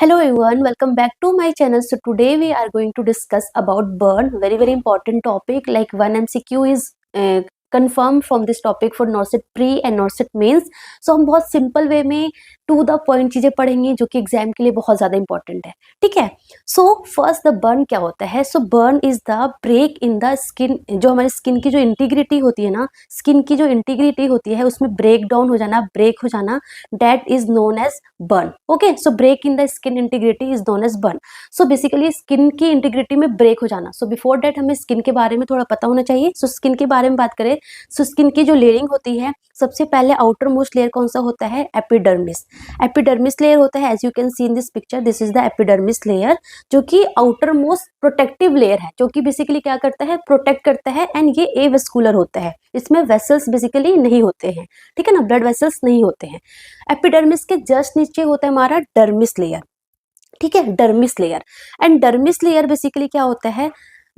Hello everyone, welcome back to my channel. So today we are going to discuss about burn, very important topic. Like one MCQ is confirmed from this topic for NORCET pre and NORCET mains. So हम बहुत simple way में to the point चीजें पढ़ेंगे जो कि exam के लिए बहुत ज्यादा इंपॉर्टेंट है. ठीक है. सो फर्स्ट द बर्न क्या होता है. So burn is the break in the skin. जो हमारी स्किन की जो इंटीग्रिटी होती है ना, स्किन की जो इंटीग्रिटी होती है उसमें ब्रेक डाउन हो जाना, ब्रेक हो जाना, that is known as burn. Okay. So break in the skin integrity is known as burn. So basically skin की इंटीग्रिटी में ब्रेक हो जाना. सो बिफोर दैट हमें स्किन के बारे में थोड़ा पता होना चाहिए. सो स्किन के बारे में बात करें, सो स्किन की जो लेयरिंग होती है, सबसे पहले आउटर मोस्ट लेयर कौन सा होता है? एपिडर्मिस. एपिडर्मिस लेयर होता है. As you can see in this picture, this is the epidermis layer, जो कि आउटर मोस्ट प्रोटेक्टिव लेयर है, जो कि बेसिकली क्या करता है? प्रोटेक्ट करता है. एंड ये एवेस्कुलर होता है. इसमें वेसल्स बेसिकली नहीं होते हैं. ठीक है ना, ब्लड वेसल्स नहीं होते हैं. एपिडर्मिस के जस्ट नीचे होता है हमारा डर्मिस लेयर. ठीक है, dermis layer. And dermis layer basically क्या होता है?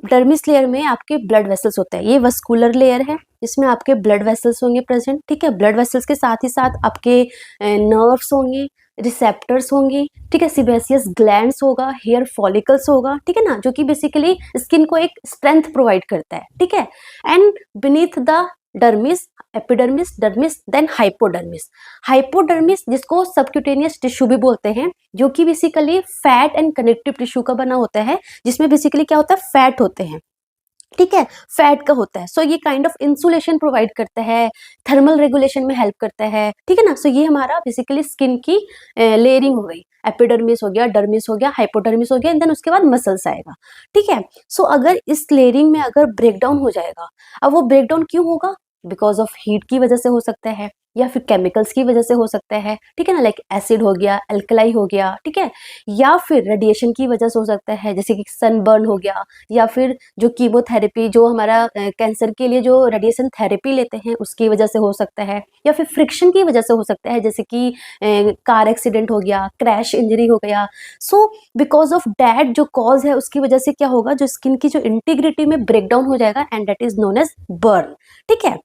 डर्मिस लेयर में आपके ब्लड वेसल्स होते हैं. ये वस्कुलर लेयर है, इसमें आपके ब्लड वेसल्स होंगे प्रेजेंट. ठीक है, ब्लड वेसल्स के साथ ही साथ आपके नर्व्स होंगे, रिसेप्टर्स होंगे. ठीक है, सिबेसियस ग्लैंड्स होगा, हेयर फॉलिकल्स होगा. ठीक है ना, जो कि बेसिकली स्किन को एक स्ट्रेंथ प्रोवाइड करता है. ठीक है. And beneath the dermis, epidermis, dermis, then hypodermis. Hypodermis जिसको सबक्यूटेनियस टिश्यू भी बोलते हैं, जो कि basically fat and connective tissue का बना होता है, जिसमें बेसिकली क्या होता है? फैट होते हैं. ठीक है, फैट का होता है. सो ये काइंड ऑफ इंसुलेशन प्रोवाइड करता है, थर्मल रेगुलेशन में हेल्प करता है. ठीक है ना. सो ये हमारा बेसिकली स्किन की लेयरिंग हो गई. एपिडर्मिस हो गया, डर्मिस हो गया, हाइपोडर्मिस हो गया, एंड देन उसके बाद मसल्स आएगा. ठीक है. सो अगर इस लेयरिंग में अगर ब्रेकडाउन हो जाएगा, अब वो ब्रेकडाउन क्यों होगा? बिकॉज ऑफ हीट की वजह से हो सकता है, या फिर केमिकल्स की वजह से हो सकता है. ठीक है ना, लाइक एसिड हो गया, एल्कलाई हो गया. ठीक है, या फिर रेडिएशन की वजह से हो सकता है, जैसे कि सनबर्न हो गया, या फिर जो कीमोथेरेपी, जो हमारा कैंसर के लिए जो रेडिएशन थेरेपी लेते हैं उसकी वजह से हो सकता है, या फिर फ्रिक्शन की वजह से हो सकता है, जैसे कि कार एक्सीडेंट हो गया, क्रैश इंजरी हो गया. सो बिकॉज ऑफ डैट जो कॉज है उसकी वजह से क्या होगा? जो स्किन की जो इंटीग्रिटी में ब्रेकडाउन हो जाएगा, and that is known as burn. ठीक है.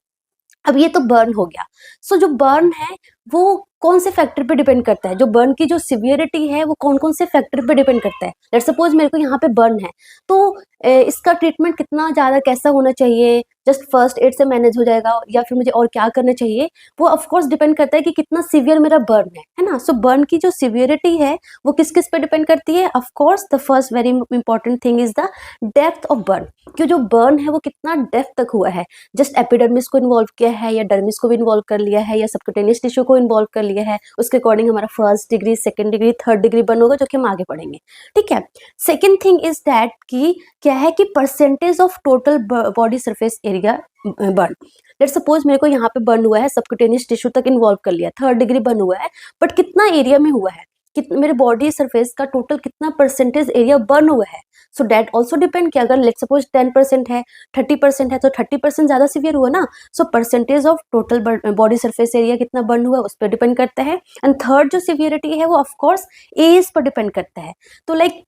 अब ये तो बर्न हो गया. सो जो बर्न है वो कौन से फैक्टर पे डिपेंड करता है? जो बर्न की जो सिवियरिटी है वो कौन कौन से फैक्टर पे डिपेंड करता है? लेट्स सपोज मेरे को यहाँ पे बर्न है, तो इसका ट्रीटमेंट कितना ज्यादा कैसा होना चाहिए? जस्ट फर्स्ट एड से मैनेज हो जाएगा, या फिर मुझे और क्या करना चाहिए? वो ऑफ कोर्स डिपेंड करता है कि कितना सीवियर मेरा बर्न है ना. सो बर्न की जो सिवियरिटी है वो किस किस पे डिपेंड करती है? Of course the first very important thing is the depth of burn. कि जो बर्न है वो कितना डेप्थ तक हुआ है. जस्ट एपिडर्मिस को इन्वॉल्व किया है, या डर्मिस को भी इन्वॉल्व कर लिया है, या सबक्यूटेनियस टिश्यू को इन्वॉल्व कर लिया है, उसके अकॉर्डिंग हमारा first degree, second degree, third degree burn होगा, जो कि हम आगे पढ़ेंगे. ठीक है. सेकंड थिंग इज दैट कि क्या है कि percentage of total body surface area burn. Let's suppose मेरे को यहाँ पे बर्न हुआ है, सबक्यूटेनियस टिश्यू तक इन्वॉल्व कर लिया, थर्ड डिग्री बर्न हुआ है, बट कितना एरिया में हुआ है? मेरे बॉडी सरफेस का टोटल कितना परसेंटेज एरिया बर्न हुआ है? सो दैट ऑल्सो डिपेंड कि अगर लेट्स सपोज 10% है, 30% है, तो 30% ज्यादा सीवियर हुआ ना. So percentage of total body surface area कितना बर्न हुआ उस पर डिपेंड करता है. एंड थर्ड जो सीवियरिटी है वो ऑफकोर्स एज पर डिपेंड करता है. तो लाइक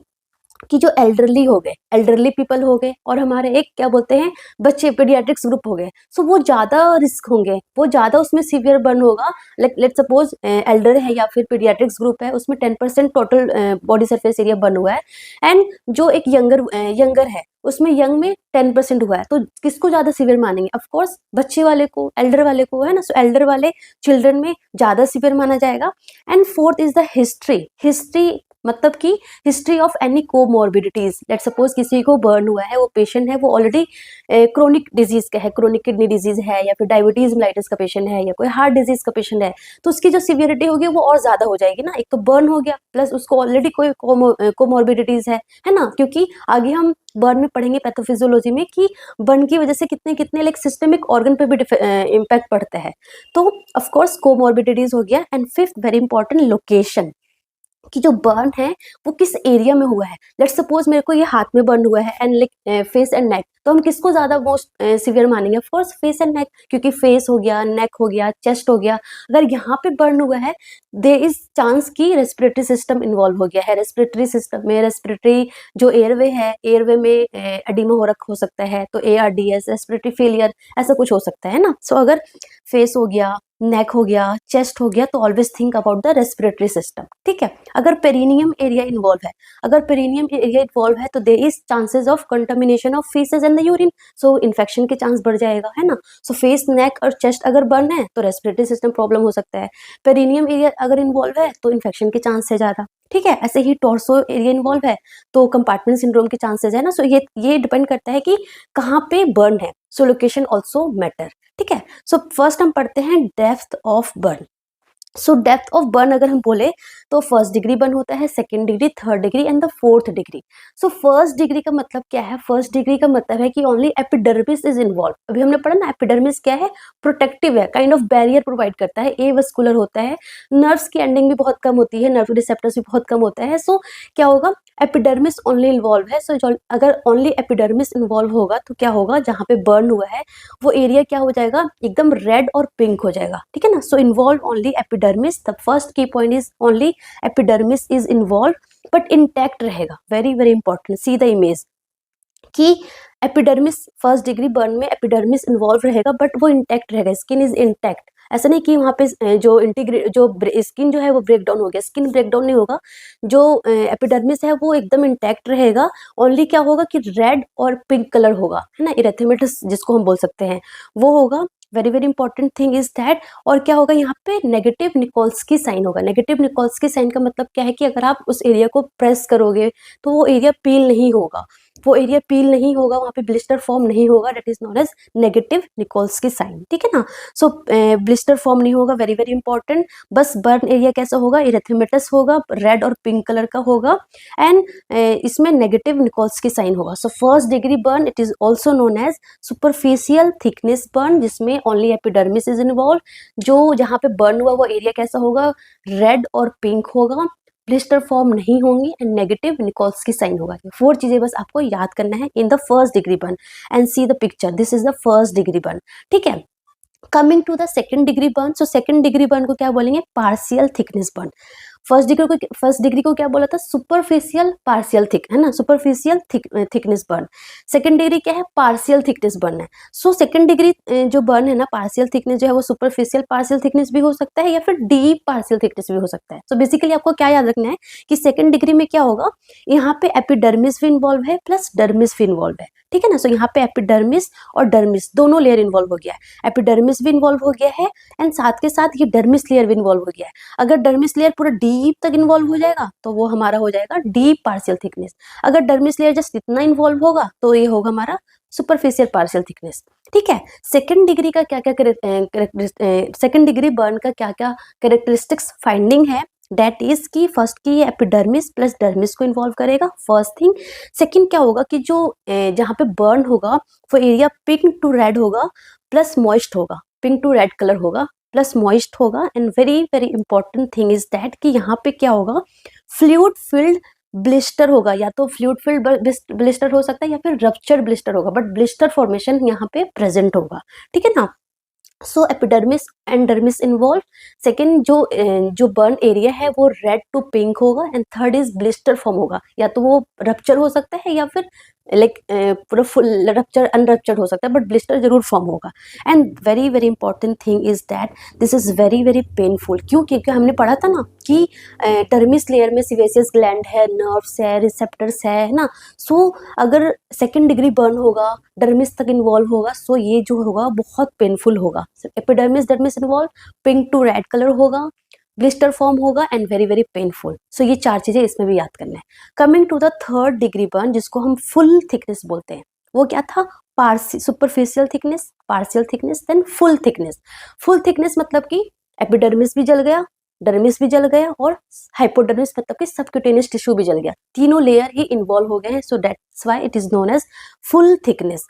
कि जो एल्डरली हो गए, एल्डरली पीपल हो गए, और हमारे एक क्या बोलते हैं, बच्चे, पीडियाट्रिक्स ग्रुप हो गए, सो वो ज्यादा रिस्क होंगे, वो ज्यादा उसमें सीवियर बर्न होगा. लाइक लेट्स सपोज एल्डर है या फिर पीडियाट्रिक्स ग्रुप है, उसमें 10% total body surface area burn हुआ है. एंड जो एक यंगर है उसमें यंग में 10% हुआ है, तो किसको ज्यादा सीवियर मानेंगे? ऑफकोर्स बच्चे वाले को, एल्डर वाले को, है ना. सो एल्डर वाले चिल्ड्रन में ज्यादा सीवियर माना जाएगा. And fourth is the history. History मतलब कि history of any comorbidities. Let's suppose किसी को बर्न हुआ है, वो पेशेंट है, वो ऑलरेडी क्रोनिक डिजीज का है, क्रोनिक किडनी डिजीज है, या फिर डायबिटीज मेलाइटिस का पेशेंट है, या कोई हार्ट डिजीज का पेशेंट है, तो उसकी जो सीवियरिटी होगी वो और ज्यादा हो जाएगी ना. एक तो बर्न हो गया, प्लस उसको ऑलरेडी कोई कोमॉर्बिडिटीज है ना. क्योंकि आगे हम बर्न में पढ़ेंगे पैथोफिजियोलॉजी में कि बर्न की वजह से कितने कितने लाइक सिस्टमिक ऑर्गन पे भी इम्पैक्ट पड़ता है. तो ऑफकोर्स कोमॉर्बिडिटीज हो गया. And fifth very important, location, कि जो बर्न है वो किस एरिया में हुआ है. लेट्स सपोज मेरे को ये हाथ में बर्न हुआ है, and like face and neck, तो हम किसको ज्यादा मोस्ट सीवियर मानेंगे? Of course face and neck, क्योंकि फेस हो गया, नेक हो गया, चेस्ट हो गया. अगर यहाँ पे बर्न हुआ है, देयर इज चांस कि रेस्पिरेटरी सिस्टम इन्वॉल्व हो गया है. रेस्पिरेटरी सिस्टम में रेस्पिरेटरी जो एयरवे है, एयरवे में एडिमा हो सकता है, तो ARDS, रेस्पिरेटरी फेलियर, ऐसा कुछ हो सकता है ना. सो अगर फेस हो गया, नेक हो गया, चेस्ट हो गया, तो always think about the respiratory system, ठीक है। अगर पेरिनियम एरिया इन्वॉल्व है, अगर पेरिनियम एरिया इन्वॉल्व है तो there is chances of contamination of faeces and the urine, so infection के चांस बढ़ जाएगा, है ना। सो फेस, नेक और चेस्ट अगर बर्न है तो रेस्पिरेटरी सिस्टम प्रॉब्लम हो सकता है। पेरिनियम एरिया अगर इन्वॉल्व है तो इन्फेक्शन के चांस है ज्यादा, ठीक है। ऐसे ही टॉर्सो एरिया इन्वॉल्व है तो कंपार्टमेंट सिंड्रोम के चांसेस है ना। सो ये डिपेंड करता है कि कहाँ पे बर्न है, सो लोकेशन ऑल्सो मैटर, ठीक है। सो फर्स्ट हम पढ़ते हैं depth of burn. So depth of burn अगर हम बोले तो फर्स्ट डिग्री बर्न होता है, second degree, third degree and the fourth degree. So first degree का मतलब क्या है? फर्स्ट डिग्री का मतलब है कि ओनली एपिडर्मिस इज इन्वॉल्व। अभी हमने पढ़ा ना, एपिडर्मिस क्या है? प्रोटेक्टिव है, काइंड ऑफ बैरियर प्रोवाइड करता है, ए वस्कुलर होता है, नर्व्स की एंडिंग भी बहुत कम होती है, नर्व रिसेप्टर्स भी बहुत कम होता है। सो क्या होगा? एपिडर्मिस ओनली इन्वॉल्व है। सो अगर ओनली एपिडर्मिस इन्वॉल्व होगा तो क्या होगा? जहाँ पे बर्न हुआ है वो एरिया क्या हो जाएगा? एकदम रेड और पिंक हो जाएगा, ठीक है ना। So involve only epidermis, the first key point is only epidermis is involve but intact रहेगा। Very very important, see the image कि एपिडर्मिस फर्स्ट डिग्री बर्न में एपिडर्मिस इन्वॉल्व रहेगा बट वो इंटैक्ट रहेगा, स्किन इज इंटैक्ट। ऐसा नहीं कि वहाँ पे जो स्किन जो है वो ब्रेक डाउन हो गया, स्किन ब्रेक डाउन नहीं होगा, जो एपिडर्मिस है वो एकदम इंटैक्ट रहेगा। ओनली क्या होगा कि रेड और पिंक कलर होगा, है ना, इरेथेमेटस जिसको हम बोल सकते हैं वो होगा। Very very important thing is that. और क्या होगा यहाँ पे? नेगेटिव निकोल्स्की साइन होगा। नेगेटिव निकोल्स्की साइन का मतलब क्या है कि अगर आप उस एरिया को प्रेस करोगे तो वो एरिया पील नहीं होगा, वो एरिया पील नहीं होगा, वहाँ पे ब्लिस्टर फॉर्म नहीं होगा, that is known as negative Nikolsky sign, ठीक है ना। सो ब्लिस्टर फॉर्म नहीं होगा, वेरी वेरी इंपॉर्टेंट। बस बर्न एरिया कैसा होगा? इरेथेमेटस होगा, रेड और पिंक कलर का होगा एंड इसमें नेगेटिव निकोल्स्की साइन होगा। So first degree burn it is also known as superficial thickness burn, जिसमें ओनली एपिडर्मिस इज इन्वॉल्व। जो जहाँ पे बर्न हुआ वो एरिया कैसा होगा? रेड और पिंक होगा, ब्लिस्टर फॉर्म नहीं होंगी एंड नेगेटिव निकोल्स्की साइन होगा। ये 4 चीजें बस आपको याद करना है in the first degree burn and see the picture, this is the first degree burn, ठीक है। Coming to the second degree burn, so second degree burn को क्या बोलेंगे? Partial thickness burn. First degree को क्या बोला था? सुपरफिशियल पार्शियल थिक, है ना, superficial thickness burn. Second degree क्या है? पार्शियल थिकनेस बर्न है। सो सेकेंड डिग्री जो बर्न है ना, पार्शियल थिकनेस जो है वो सुपरफिशियल पार्शियल थिकनेस भी हो सकता है या फिर डीप पार्शियल थिकनेस भी हो सकता है। सो बेसिकली आपको क्या याद रखना है कि सेकेंड डिग्री में क्या होगा? यहाँ पे एपिडर्मिस भी इन्वॉल्व है प्लस डर्मिस भी इन्वॉल्व है, ठीक है ना। सो यहाँ पे एपिडर्मिस और डर्मिस दोनों लेयर इन्वॉल्व हो गया है, एपिडर्मिस भी इन्वॉल्व हो गया है एंड साथ के साथ ये डर्मिस लेयर भी इन्वॉल्व हो गया है। अगर डर्मिस लेयर पूरा डीप तक इन्वॉल्व हो जाएगा तो वो हमारा हो जाएगा डीप पार्शियल थिकनेस। अगर डर्मिस लेयर जस्ट इतना इन्वॉल्व होगा तो ये होगा हमारा सुपरफिशियल पार्शियल थिकनेस, ठीक है। सेकेंड डिग्री का क्या क्या सेकेंड डिग्री बर्न का क्या क्या कैरेक्टरिस्टिक्स फाइंडिंग है? दैट इज की फर्स्ट की ये एपिडर्मिस प्लस डर्मिस को इन्वॉल्व करेगा, फर्स्ट थिंग। सेकेंड क्या होगा कि जो जहाँ पे बर्न होगा वो एरिया पिंक टू रेड होगा प्लस मॉइस्ट होगा, पिंक टू रेड कलर होगा प्लस मॉइस्ट होगा and very very important thing is that कि यहाँ पे क्या होगा? फ्लूइड फिल्ड ब्लिस्टर होगा, या तो फ्लूइड फिल्ड ब्लिस्टर हो सकता है या फिर रप्चर ब्लिस्टर होगा, बट ब्लिस्टर फॉर्मेशन यहाँ पे प्रेजेंट होगा, ठीक है ना। So epidermis and dermis involve. Second जो बर्न एरिया है वो रेड टू पिंक होगा and third is blister form होगा, या तो वो रप्चर हो सकता है या फिर लाइक पूरा फुल रप्चर अनरप्चर्ड हो सकता है, बट ब्लिस्टर जरूर फॉर्म होगा। And very very important thing is that this is very very painful. क्यों? क्योंकि हमने पढ़ा था ना कि डर्मिस लेयर में सिवेसियस ग्लैंड है, नर्व्स है, रिसेप्टर्स है ना। सो अगर सेकेंड डिग्री बर्न होगा, डर्मिस तक इन्वॉल्व होगा, सो ये जो होगा बहुत पेनफुल होगा। Epidermis dermis involve, pink to red colour होगा, ब्लिस्टर फॉर्म होगा and very very painful. So ये 4 चीजें इसमें भी याद करना है। Coming to the third degree burn जिसको हम फुल थिकनेस बोलते हैं, वो क्या था? Superficial thickness, partial thickness, then full thickness. Full thickness मतलब कि एपिडर्मिस भी जल गया, डर्मिस भी जल गया और हाइपोडर्मिस मतलब कि सबक्यूटेनियस टिश्यू भी जल गया, तीनों लेयर ही इन्वॉल्व हो गए हैं। So that's why it is known as full thickness.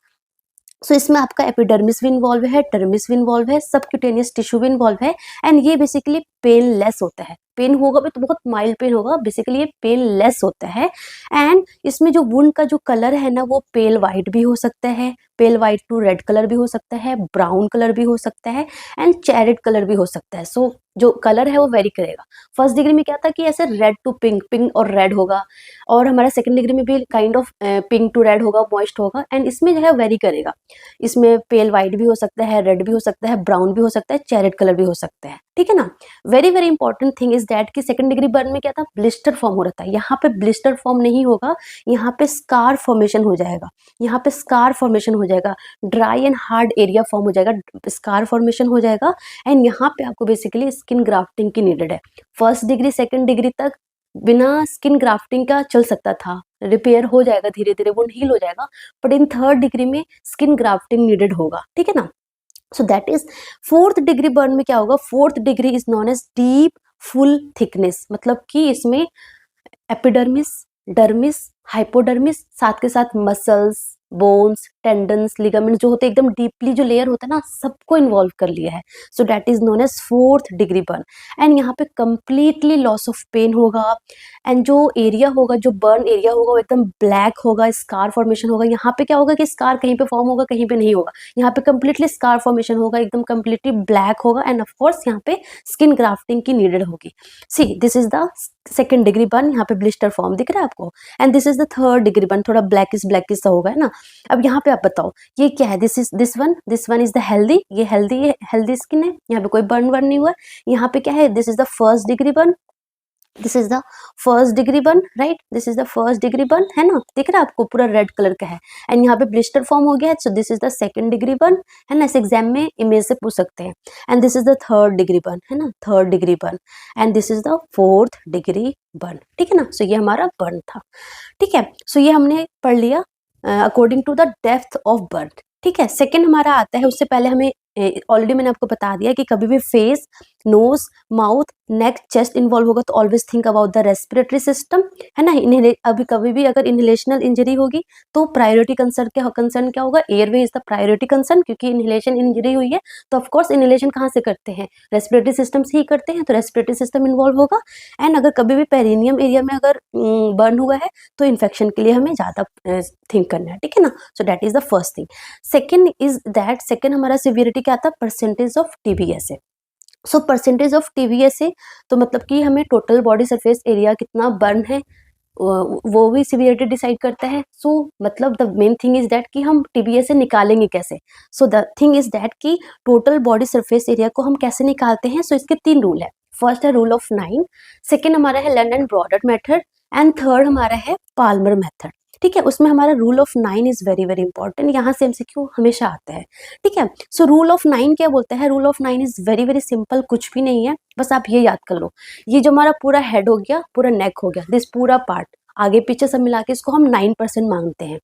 So इसमें आपका एपिडर्मिस भी इन्वॉल्व है, डर्मिस भी इन्वॉल्व है, सबक्यूटेनियस टिश्यू भी इन्वॉल्व है एंड ये बेसिकली पेनलेस होता है। पेन होगा भी तो बहुत माइल्ड पेन होगा, बेसिकली ये पेन लेस होता है। एंड इसमें जो वुंड का जो कलर है ना वो पेल वाइट भी हो सकता है, पेल वाइट टू रेड कलर भी हो सकता है, ब्राउन कलर भी हो सकता है एंड चैरेट कलर भी हो सकता है। सो जो कलर है वो वेरी करेगा। फर्स्ट डिग्री में क्या था कि ऐसे रेड टू पिंक, पिंक और रेड होगा, और हमारा सेकंड डिग्री में भी kind of pink to red होगा, मॉइस्ट होगा, एंड इसमें जो है वेरी करेगा। इसमें पेल वाइट भी हो सकता है, रेड भी हो सकता है, ब्राउन भी हो सकता है, चैरेट कलर भी हो सकता है, ठीक है ना। Very very important thing is that कि सेकंड डिग्री बर्न में क्या था, ब्लिस्टर फॉर्म हो रहा था। यहाँ पे ब्लिस्टर फॉर्म नहीं होगा, यहाँ पे स्कार फॉर्मेशन हो जाएगा, यहाँ पे स्कार फॉर्मेशन हो जाएगा, dry and hard area form हो जाएगा, स्कार फॉर्मेशन हो जाएगा। एंड यहाँ पे आपको बेसिकली स्किन ग्राफ्टिंग की नीडेड है। फर्स्ट डिग्री सेकंड डिग्री तक बिना स्किन ग्राफ्टिंग का चल सकता था, रिपेयर हो जाएगा धीरे धीरे, वो हील हो जाएगा, बट इन थर्ड डिग्री में स्किन ग्राफ्टिंग नीडेड होगा, ठीक है ना। So that is fourth degree burn में क्या होगा, fourth degree is known as deep full thickness, मतलब कि इसमें एपिडर्मिस, डर्मिस, हाइपोडर्मिस, साथ के साथ मसल्स, बोन्स, टेंडन्स, लिगामेंट जो होते हैं एकदम डीपली जो लेयर होता है ना, सबको इन्वॉल्व कर लिया है। So that is known as fourth degree burn. And यहाँ पे कंप्लीटली लॉस ऑफ पेन होगा, एंड जो एरिया होगा, जो बर्न एरिया होगा वो एकदम ब्लैक होगा, स्कार फॉर्मेशन होगा। यहाँ पे क्या होगा कि स्कार कहीं पे फॉर्म होगा, कहीं पे नहीं होगा, यहाँ पे कंप्लीटली स्कार फॉर्मेशन होगा, एकदम कंप्लीटली ब्लैक होगा, एंड ऑफ कोर्स यहाँ पे स्किन ग्राफ्टिंग की नीडेड होगी। See this is the second degree burn, यहाँ पे ब्लिस्टर फॉर्म दिख रहा है आपको, and this is the third degree burn, थोड़ा ब्लैकिश सा होगा, है ना। अब यहाँ पे आप बताओ ये क्या है, this one is the healthy, ये हेल्दी स्किन है, यहाँ पे कोई बर्न नहीं हुआ। यहाँ पे क्या है, this is the first degree burn, this is the first degree burn, right, this is the first degree burn, है ना, दिख रहा है आपको, पूरा रेड कलर का है। एंड यहाँ पे ब्लिस्टर फॉर्म हो गया है, so this is the second degree burn, है ना, इस एग्जाम में इमेज से पूछ सकते हैं। And this is the third degree burn, है ना, third degree burn, and this is the fourth degree burn, ठीक है ना। सो ये हमारा बर्न था, ठीक है। सो ये हमने पढ़ लिया according to the depth of burn, ठीक है। सेकेंड हमारा आता है, उससे पहले हमें ऑलरेडी मैंने आपको बता दिया कि कभी भी फेस, नोज, माउथ, नेक, चेस्ट इन्वॉल्व होगा तो always think about the respiratory system, है ना। अभी कभी भी अगर इनहेलेशनल इंजरी होगी तो प्रायोरिटी कंसर्न क्या होगा, airway is the priority concern, क्योंकि इनहेलेशन इंजरी हुई है तो ऑफकोर्स इनहेलेशन कहाँ से करते हैं, रेस्पिरेटरी सिस्टम से ही करते हैं, तो रेस्पिरेटरी सिस्टम इन्वॉल्व होगा। एंड अगर कभी भी पेरिनियम एरिया में अगर बर्न हुआ है तो इन्फेक्शन के लिए हमें ज़्यादा थिंक करना है, ठीक है ना। So that is the first thing. Second हमारा सिवियरिटी क्या था, percentage of TBSA। So percentage of TBSA तो मतलब कि हमें टोटल बॉडी सरफेस एरिया कितना बर्न है वो भी सिवियरिटी डिसाइड करता है। सो मतलब the main thing is that कि हम TBSA निकालेंगे कैसे। So the thing is that कि टोटल बॉडी सरफेस एरिया को हम कैसे निकालते हैं। सो इसके 3 रूल है। फर्स्ट है रूल ऑफ 9, सेकेंड हमारा है Lund and Browder method, and third हमारा है पाल्मर मेथड, ठीक है। उसमें हमारा rule of 9 is very very important, यहाँ से MCQ हमेशा आता है, ठीक है। सो रूल ऑफ 9 क्या बोलता है, rule of 9 is very very simple, कुछ भी नहीं है, बस आप ये याद कर लो, ये जो हमारा पूरा हेड हो गया, पूरा नेक हो गया, दिस पूरा पार्ट आगे पीछे सब मिला के इसको हम 9% मांगते हैं,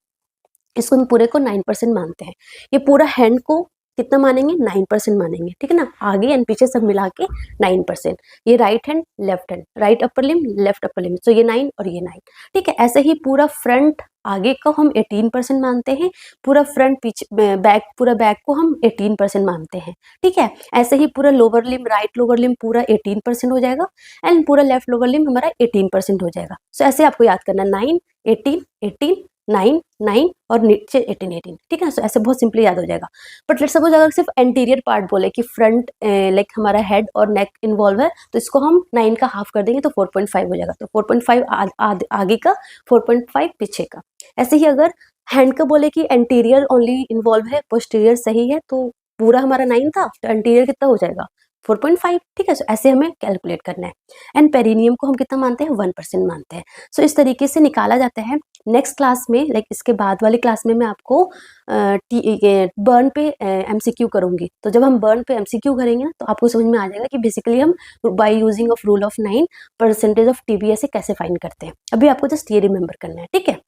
इसको हम पूरे को 9% मानते हैं। ये पूरा हैंड को कितना मानेंगे, 9% मानेंगे, ठीक है ना। आगे एंड पीछे सब मिला के 9%। ये right hand, left hand, right upper limb, left upper limb, तो ये 9 और ये 9, ठीक है। ऐसे ही पूरा फ्रंट आगे को हम 18% मानते हैं, पूरा फ्रंट पीछे बैक, पूरा बैक को हम 18% मानते हैं, ठीक है। ऐसे ही पूरा lower limb, right lower limb पूरा 18% हो जाएगा, एंड पूरा लेफ्ट लोअर लिम हमारा 18% हो जाएगा। सो ऐसे आपको याद करना, 9 18 18 9 9 और नीचे 18 18, ठीक है। सो ऐसे बहुत सिंपली याद हो जाएगा। बट लेट्स सपोज अगर सिर्फ एंटीरियर पार्ट बोले कि फ्रंट लाइक हमारा हेड और नेक इन्वॉल्व है, तो इसको हम 9 का हाफ कर देंगे तो 4.5 हो जाएगा। तो 4.5 आगे का, 4.5 पीछे का। ऐसे ही अगर हैंड का बोले कि एंटीरियर ओनली इन्वॉल्व है, पोस्टीरियर सही है, तो पूरा हमारा 9 था तो एंटीरियर कितना हो जाएगा, 4.5, ठीक है। सो ऐसे हमें कैलकुलेट करना है। एंड पेरिनियम को हम कितना मानते हैं, 1% मानते हैं। सो इस तरीके से निकाला जाता है। नेक्स्ट क्लास में लाइक इसके बाद वाली क्लास में मैं आपको बर्न पे MCQ करूंगी। तो जब हम बर्न पे MCQ करेंगे ना तो आपको समझ में आ जाएगा कि बेसिकली हम by using of rule of 9 percentage of TBSA कैसे फाइंड करते हैं। अभी आपको जस्ट ये रिमेंबर करना है, ठीक है।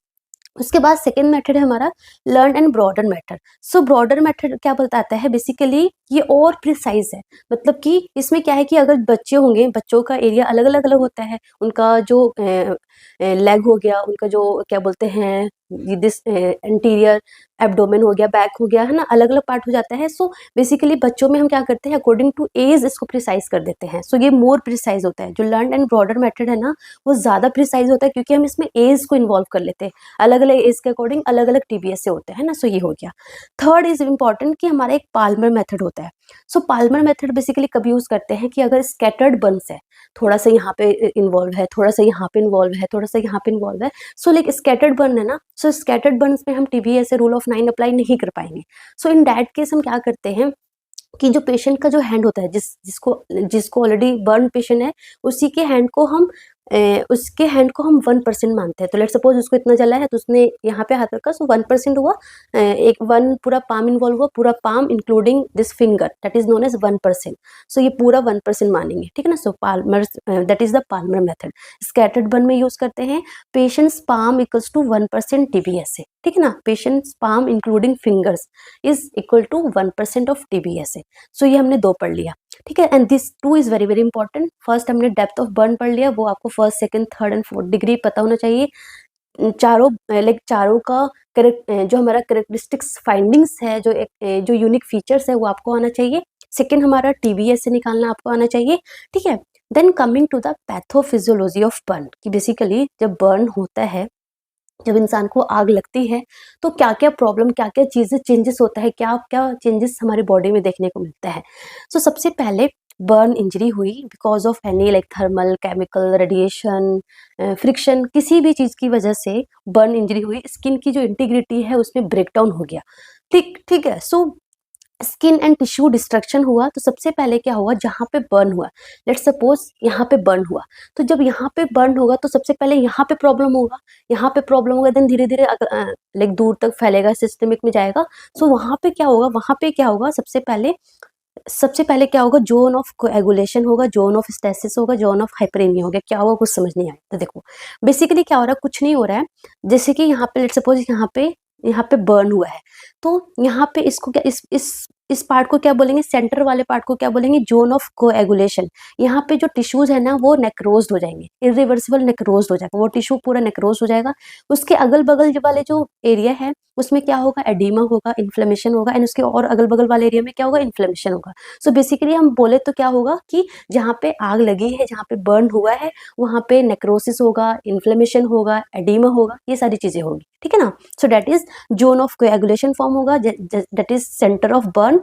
उसके बाद सेकेंड मेथड है हमारा learn and Browder method. So broader method क्या बताता है, बेसिकली ये और प्रिसाइज है। मतलब कि इसमें क्या है कि अगर बच्चे होंगे, बच्चों का एरिया अलग अलग होता है, उनका जो लेग हो गया, उनका जो क्या बोलते हैं दिस इंटीरियर एब्डोमेन हो गया, बैक हो गया, है ना, अलग अलग पार्ट हो जाता है। सो बेसिकली बच्चों में हम क्या करते हैं, अकॉर्डिंग टू एज इसको प्रिसाइज कर देते हैं। सो ये मोर प्रिसाइज होता है। जो लर्न एंड ब्रॉडर मेथड है ना, वो ज़्यादा प्रिसाइज होता है, क्योंकि हम इसमें एज को इन्वॉल्व कर लेते हैं, अलग अलग एज के अकॉर्डिंग अलग अलग टीबीएस से होते हैं ना। सो ये हो गया। थर्ड इज इम्पॉर्टेंट कि हमारा एक पाल्मर मेथड होता है। सो पाल्मर मेथड बेसिकली कब यूज करते हैं कि अगर स्कैटर्ड बर्न्स है, थोड़ा सा यहाँ पे इन्वॉल्व है, थोड़ा सा यहाँ पे इन्वॉल्व है, थोड़ा सा यहाँ पे इन्वॉल्व है। सो लाइक स्कैटर्ड बर्न है ना, सो स्कैटर्ड बर्न्स में हम टीबीएस रूल ऑफ 9 अप्लाई नहीं कर पाएंगे। सो इन दैट केस हम क्या करते हैं कि जो पेशेंट का जो हैंड होता है, जिसको जिसको ऑलरेडी बर्न पेशेंट है, उसी के हैंड को हम उसके हैंड को हम 1% मानते हैं। तो लेट सपोज उसको इतना जला है, तो उसने यहाँ पे हाथ रखा, सो 1% हुआ। एक 1 पूरा पाम इन्वॉल्व हुआ, पूरा palm including this finger, that is known as 1%। So ये पूरा 1% मानेंगे, ठीक है ना। So palmar, that is the palmar method. Scattered burn में यूज करते हैं patients palm equals to 1% TBS से, ठीक है ना। Patients palm including fingers is equal to 1% of TBS से। सो ये हमने 2 पढ़ लिया, ठीक है। And this 2 is very very important. First हमने डेप्थ ऑफ बर्न पढ़ लिया, वो आपको first, second, third and fourth degree पता होना चाहिए। चारों लाइक चारों का करेक्ट, जो हमारा करेक्टरिस्टिक्स फाइंडिंग्स है, जो यूनिक फीचर्स है, वो आपको आना चाहिए। सेकंड हमारा टीबीएस से निकालना आपको आना चाहिए, ठीक है। Then coming to the pathophysiology of burn, कि बेसिकली जब बर्न होता है, जब इंसान को आग लगती है, तो क्या क्या प्रॉब्लम, क्या क्या चीजें चेंजेस होता है, क्या क्या चेंजेस हमारे बॉडी में देखने को मिलता है। सो सबसे पहले बर्न इंजरी हुई because of any like thermal, chemical, radiation, friction, किसी भी चीज की वजह से बर्न इंजरी हुई, स्किन की जो इंटीग्रिटी है उसमें ब्रेकडाउन हो गया, ठीक ठीक है। So skin and tissue destruction हुआ। तो सबसे पहले क्या हुआ, जहाँ पे बर्न हुआ, लेट्स सपोज यहाँ पे बर्न हुआ, तो जब यहाँ पे बर्न होगा तो सबसे पहले यहाँ पे प्रॉब्लम होगा, यहाँ पे प्रॉब्लम होगा, देन धीरे धीरे लाइक दूर तक फैलेगा, सिस्टमिक में जाएगा। सो वहाँ पे क्या होगा, वहाँ पे क्या होगा, सबसे पहले क्या होगा, जोन ऑफ कोएगुलेशन होगा, जोन ऑफ स्टेसिस होगा, जोन ऑफ हाइपरेमिया होगा। क्या होगा कुछ समझ नहीं आया। तो देखो बेसिकली क्या हो रहा है, कुछ नहीं हो रहा है। जैसे कि यहाँ पे लेट्स सपोज यहाँ पे बर्न हुआ है, तो यहाँ पे इसको क्या, इस पार्ट को क्या बोलेंगे, सेंटर वाले पार्ट को क्या बोलेंगे, जोन ऑफ कोएगुलेशन। यहाँ पे जो टिश्यूज है ना, वो नेक्रोज्ड हो जाएंगे, इरिवर्सिबल नेक्रोज्ड हो जाएगा, वो टिश्यू पूरा नेक्रोज हो जाएगा। उसके अगल बगल वाले जो एरिया है, उसमें क्या होगा, एडिमा होगा, इन्फ्लेमेशन होगा, एंड उसके और अगल बगल वाले एरिया में क्या होगा, इन्फ्लेमेशन होगा। सो बेसिकली हम बोले तो क्या होगा कि जहाँ पे आग लगी है, जहाँ पे बर्न हुआ है, वहाँ पे नेक्रोसिस होगा, इन्फ्लेमेशन होगा, एडिमा होगा, ये सारी चीजें होगी, ठीक है ना। So that is zone of coagulation form होगा, that is centre of burn,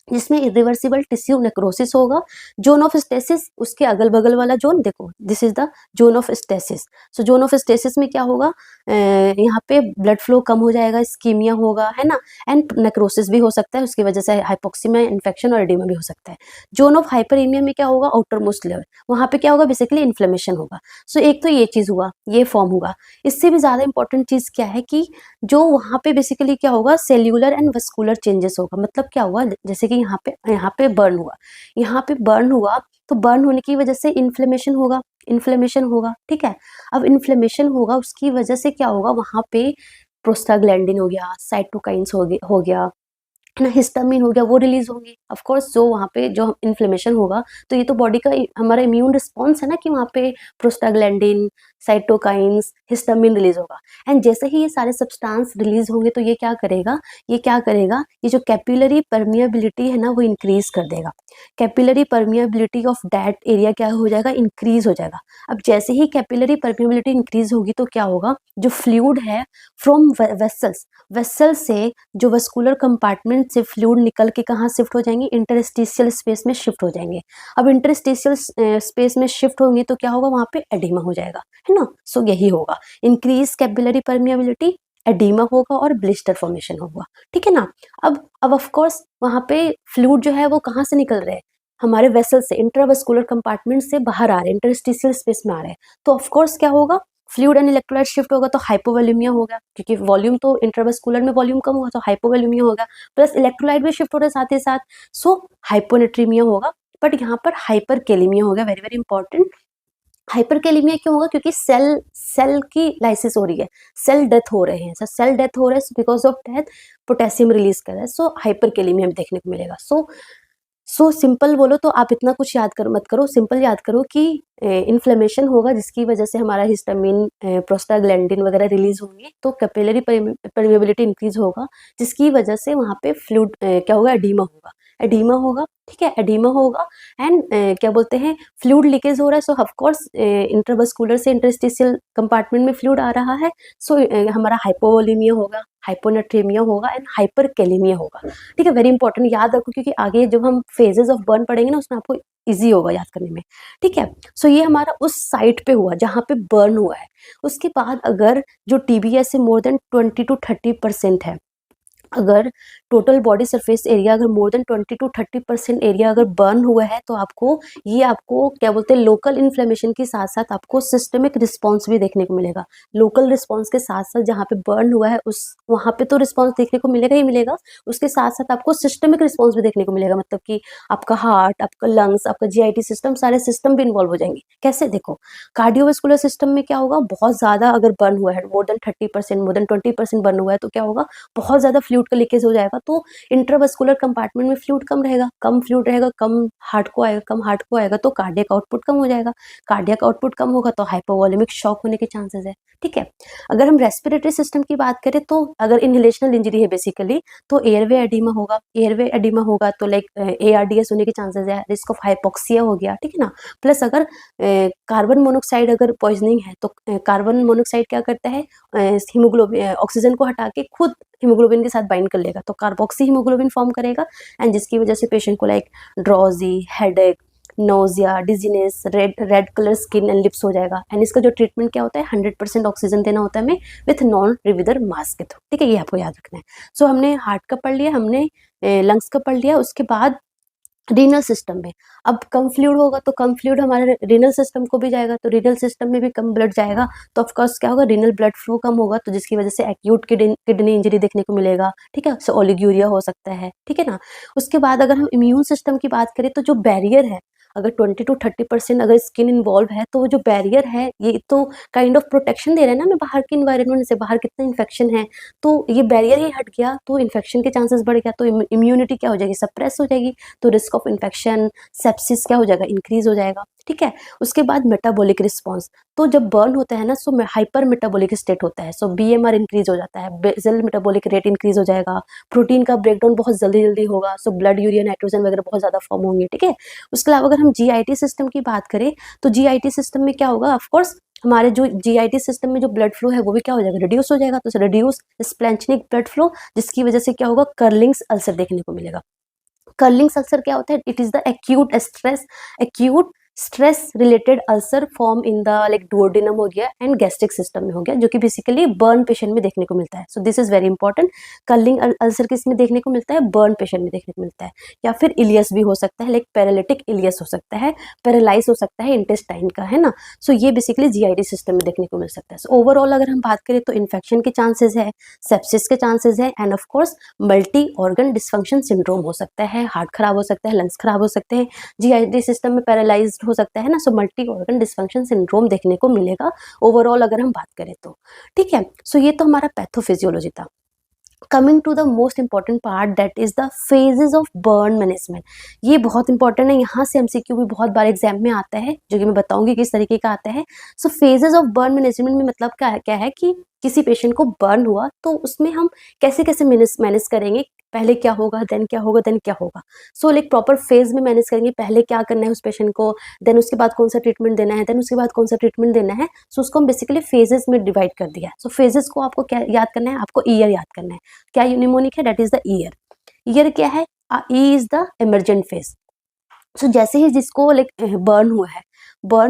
जिसमें इरिवर्सिबल टिश्यू नेक्रोसिस होगा। जोन ऑफ स्टेसिस, उसके अगल बगल वाला जोन, देखो this is the zone of stasis. So zone of stasis में क्या होगा, यहाँ पे ब्लड फ्लो कम हो जाएगा, इस्कीमिया होगा, है ना, एंड नेक्रोसिस भी हो सकता है, उसकी वजह से हाइपोक्सीमिया, इन्फेक्शन और एडिमा भी हो सकता है। जोन ऑफ हाइपरेमिया में क्या होगा, आउटर मोस्ट लेवल, वहाँ पे क्या होगा, बेसिकली इन्फ्लेमेशन होगा। सो एक तो ये चीज हुआ, ये फॉर्म हुआ। इससे भी ज्यादा इंपॉर्टेंट चीज क्या है कि जो वहाँ पे बेसिकली क्या होगा, सेल्यूलर एंड वस्कुलर चेंजेस होगा। मतलब क्या हुआ, जैसे कि यहाँ पे बर्न हुआ, यहाँ पे बर्न हुआ, तो बर्न होने की वजह से इन्फ्लेमेशन होगा, ठीक है। अब इन्फ्लेमेशन होगा, उसकी वजह से क्या होगा, वहाँ पे प्रोस्टाग्लैंडिन हो गया, साइटोकाइंस हो गया, है ना, हिस्टामिन हो गया, वो रिलीज होंगे। ऑफ कोर्स जो वहाँ पे जो इन्फ्लेमेशन होगा, तो ये तो बॉडी का हमारा इम्यून रिस्पॉन्स है ना, कि वहाँ पे प्रोस्टाग्लैंडिन, साइटोकाइंस, हिस्टामिन रिलीज होगा। एंड जैसे ही ये सारे सब्सटेंस रिलीज होंगे, तो ये क्या करेगा, ये जो कैपिलरी परमिएबिलिटी है ना, वो इंक्रीज कर देगा। Capillary permeability of that area क्या हो जाएगा, इंक्रीज हो जाएगा। अब जैसे ही कैपिलरी परमिएबिलिटी इंक्रीज होगी, तो क्या होगा, जो फ्लूइड है फ्रॉम वेसल से, जो वस्कुलर कंपार्टमेंट से फ्लूइड निकल के कहाँ शिफ्ट हो जाएंगे, इंटरस्टिशियल स्पेस में शिफ्ट हो जाएंगे। अब इंटरस्टिशियल स्पेस में शिफ्ट होंगे, तो क्या होगा, वहाँ पे एडिमा हो जाएगा, है ना। सो यही होगा, इंक्रीज कैपिलरी परमिएबिलिटी, एडिमा होगा और ब्लिस्टर फॉर्मेशन होगा, ठीक है ना। अब ऑफ कोर्स वहाँ पे फ्लूइड जो है वो कहाँ से निकल रहे हैं, हमारे वेसल से, इंट्रावस्कुलर कंपार्टमेंट से बाहर आ रहे हैं, इंटरस्टिशियल स्पेस में आ रहे हैं। तो ऑफ कोर्स क्या होगा, फ्लूइड एंड इलेक्ट्रोलाइट शिफ्ट होगा, तो हाइपोवोल्यूमिया होगा, क्योंकि वॉल्यूम तो इंट्रावस्कुलर में वॉल्यूम कम होगा, तो हाइपोवोल्यूमिया होगा, प्लस इलेक्ट्रोलाइट भी शिफ्ट हो रहा है साथ ही साथ, सो हाइपोनेट्रीमिया होगा। बट यहाँ पर हाइपरकेलेमिया होगा, वेरी वेरी इंपॉर्टेंट। हाइपरकेलेमिया क्यों होगा, क्योंकि सेल की लाइसिस हो रही है, सेल डेथ हो रहे हैं, सेल डेथ हो रहा है, because of death potassium release कर रहा है। सो हाइपरकेलेमिया में देखने को मिलेगा। सो सो सिंपल बोलो तो आप इतना कुछ याद करो मत करो, सिंपल याद करो कि इन्फ्लेमेशन होगा जिसकी वजह से हमारा हिस्टामिन, प्रोस्टाग्लैंडिन वगैरह रिलीज होंगे, तो कैपिलरी परमेबिलिटी इंक्रीज होगा, जिसकी वजह से वहाँ पे फ्लूइड क्या होगा, एडीमा होगा, एडीमा होगा, ठीक है, एडीमा होगा एंड क्या बोलते हैं, फ्लूइड लीकेज हो रहा है, सो ऑफ कोर्स इंट्रावस्कुलर से इंटरस्टिशियल कंपार्टमेंट में फ्लूइड आ रहा है, सो हमारा हाइपोवोलेमिया होगा, हाइपोनेट्रेमिया होगा एंड हाइपरकेलेमिया होगा, ठीक है, वेरी इंपॉर्टेंट, याद रखो, क्योंकि आगे जब हम फेजेस ऑफ बर्न पढ़ेंगे ना उसमें आपको इजी होगा याद करने में, ठीक है। सो ये हमारा उस साइट पे हुआ जहाँ पे बर्न हुआ है। उसके बाद अगर जो टीबीएस से मोर देन 20 to 30% है, अगर टोटल बॉडी सरफेस एरिया अगर मोर देन 20 to 30% एरिया अगर बर्न हुआ है, तो आपको क्या बोलते हैं, लोकल इन्फ्लेमेशन के साथ साथ आपको सिस्टमिक रिस्पॉन्स भी देखने को मिलेगा। लोकल रिस्पॉन्स के साथ साथ जहाँ पे बर्न हुआ है उस वहाँ पे तो रिस्पॉन्स देखने को मिलेगा ही मिलेगा, उसके साथ साथ आपको सिस्टमिक रिस्पॉन्स भी देखने को मिलेगा, मतलब कि आपका हार्ट, आपका लंग्स, आपका जीआईटी सिस्टम, सारे सिस्टम भी इन्वॉल्व हो जाएंगे। कैसे, देखो, कार्डियोवास्कुलर सिस्टम में क्या होगा, बहुत ज्यादा अगर बर्न हुआ है, more than 30%, more than 20% burn हुआ है, तो क्या होगा, बहुत ज्यादा फ्लूइड का लीकेज हो जाएगा, तो इंट्रावस्कुलर कंपार्टमेंट में फ्लूइड कम रहेगा, कम फ्लूइड रहेगा, कम हार्ट को आएगा, कम हार्ट को आएगा तो कार्डियक आउटपुट कम हो जाएगा, कार्डियक आउटपुट कम होगा तो हाइपोवोलेमिक शॉक होने के चांसेस है, ठीक है। अगर हम रेस्पिरेटरी सिस्टम की बात करें, तो अगर इनहेलेशनल इंजरी है बेसिकली, तो एयरवे एडिमा होगा, एयरवे एडिमा होगा तो लाइक एआरडीएस होने के चांसेस है, रिस्क ऑफ हाइपोक्सिया हो गया, ठीक है ना। प्लस अगर कार्बन मोनोक्साइड अगर पॉइजनिंग है, तो कार्बन मोनोक्साइड क्या करता है, हीमोग्लोबिन, ऑक्सीजन को हटा के खुद हीमोग्लोबिन के साथ बाइंड कर लेगा, तो कार्बोक्सी हीमोग्लोबिन फॉर्म करेगा, एंड जिसकी वजह से पेशेंट को like drowsy, headache, nausea, dizziness, red colour skin and lips हो जाएगा। एंड इसका जो ट्रीटमेंट क्या होता है, 100% ऑक्सीजन देना होता है हमें विथ नॉन रिविदर मास्क के थ्रू, ठीक है, ये आपको याद रखना है। सो हमने हार्ट का पढ़ लिया, हमने लंग्स का पढ़ लिया, उसके बाद रीनल सिस्टम में अब कम फ्लूइड होगा, तो कम फ्लूइड हमारे रीनल सिस्टम को भी जाएगा, तो रीनल सिस्टम में भी कम ब्लड जाएगा, तो ऑफकोर्स क्या होगा, रीनल ब्लड फ्लो कम होगा, तो जिसकी वजह से एक्यूट किडनी इंजरी देखने को मिलेगा, ठीक है, सो ओलिग्यूरिया हो सकता है, ठीक है ना। उसके बाद अगर हम इम्यून सिस्टम की बात करें, तो जो बैरियर है, अगर 20 to 30% अगर स्किन इन्वॉल्व है, तो वो जो बैरियर है ये तो काइंड ऑफ प्रोटेक्शन दे रहा है ना हमें बाहर के इन्वायरमेंट से, बाहर कितना इन्फेक्शन है, तो ये बैरियर ही हट गया तो इन्फेक्शन के चांसेस बढ़ गया, तो इम्यूनिटी क्या हो जाएगी, सप्रेस हो जाएगी, तो रिस्क ऑफ इन्फेक्शन, सेप्सिस क्या हो जाएगा, इंक्रीज हो जाएगा, ठीक है। उसके बाद मेटाबॉलिक रिस्पॉन्स, तो जब बर्न होता है ना, सो हाइपर मेटाबॉलिक स्टेट होता है, सो बीएमआर इंक्रीज हो जाता है, बेसल मेटाबॉलिक रेट इंक्रीज हो जाएगा, प्रोटीन का ब्रेकडाउन बहुत जल्दी जल्दी होगा, सो ब्लड, यूरिया, नाइट्रोजन वगैरह बहुत ज्यादा फॉर्म होंगे, ठीक है। उसके अलावा अगर हम जीआईटी सिस्टम की बात करें, तो जीआईटी सिस्टम में क्या होगा, ऑफकोर्स हमारे जो जीआईटी सिस्टम में जो ब्लड फ्लो है वो भी क्या हो जाएगा, रिड्यूस हो जाएगा, तो रिड्यूस स्प्लेंचनिक ब्लड फ्लो, जिसकी वजह से क्या होगा, कर्लिंग्स अल्सर देखने को मिलेगा। कर्लिंग अल्सर क्या होता है, it is the acute stress related ulcer form in the like duodenum हो गया एंड गैस्ट्रिक सिस्टम में हो गया, जो कि बेसिकली बर्न पेशेंट में देखने को मिलता है। So this is very important, curling ulcer किस में देखने को मिलता है, बर्न पेशेंट में देखने को मिलता है, या फिर इलियस भी हो सकता है, लाइक पैरालिटिक इलियस हो सकता है, पैरालाइज हो सकता है इंटेस्टाइन का, है ना। सो ये बेसिकली जीआईटी सिस्टम में देखने को मिल सकता है। सो ओवरऑल अगर हम बात करें तो इन्फेक्शन के चांसेस है, सेप्सिस के चांसेस है, end of course multi organ dysfunction syndrome हो सकता है, हार्ट खराब हो सकता है, लंग्स खराब हो सकते हैं, जीआईटी सिस्टम में पैरालाइज्ड हो सकता है ना, so multi organ dysfunction syndrome देखने को मिलेगा ओवरऑल अगर हम बात करें तो, ठीक है। सो ये तो हमारा पैथोफिजियोलॉजी था। Coming to the most important part, that is the phases of burn management. ये बहुत इंपॉर्टेंट है, यहाँ से एमसीक्यू भी बहुत बार एग्जाम में आता है, जो कि मैं बताऊंगी किस तरीके का आता है। सो फेजेस ऑफ बर्न मैनेजमेंट में मतलब क्या है कि किसी पेशेंट को बर्न हुआ तो उसमें हम कैसे कैसे मैनेज करेंगे, पहले क्या होगा, देन क्या होगा, देन क्या होगा। सो लाइक प्रॉपर फेज में मैनेज करेंगे, पहले क्या करना है उस पेशेंट को, देन उसके बाद कौन सा ट्रीटमेंट देना है, देन उसके बाद कौन सा ट्रीटमेंट देना है। सो उसको हम बेसिकली फेजेस में डिवाइड कर दिया है। सो फेजेस को आपको क्या याद करना है, आपको ईयर याद करना है, क्या न्यूमोनिक है, that is the ear. Ear क्या है, E is the emergent phase. So जैसे ही जिसको लाइक बर्न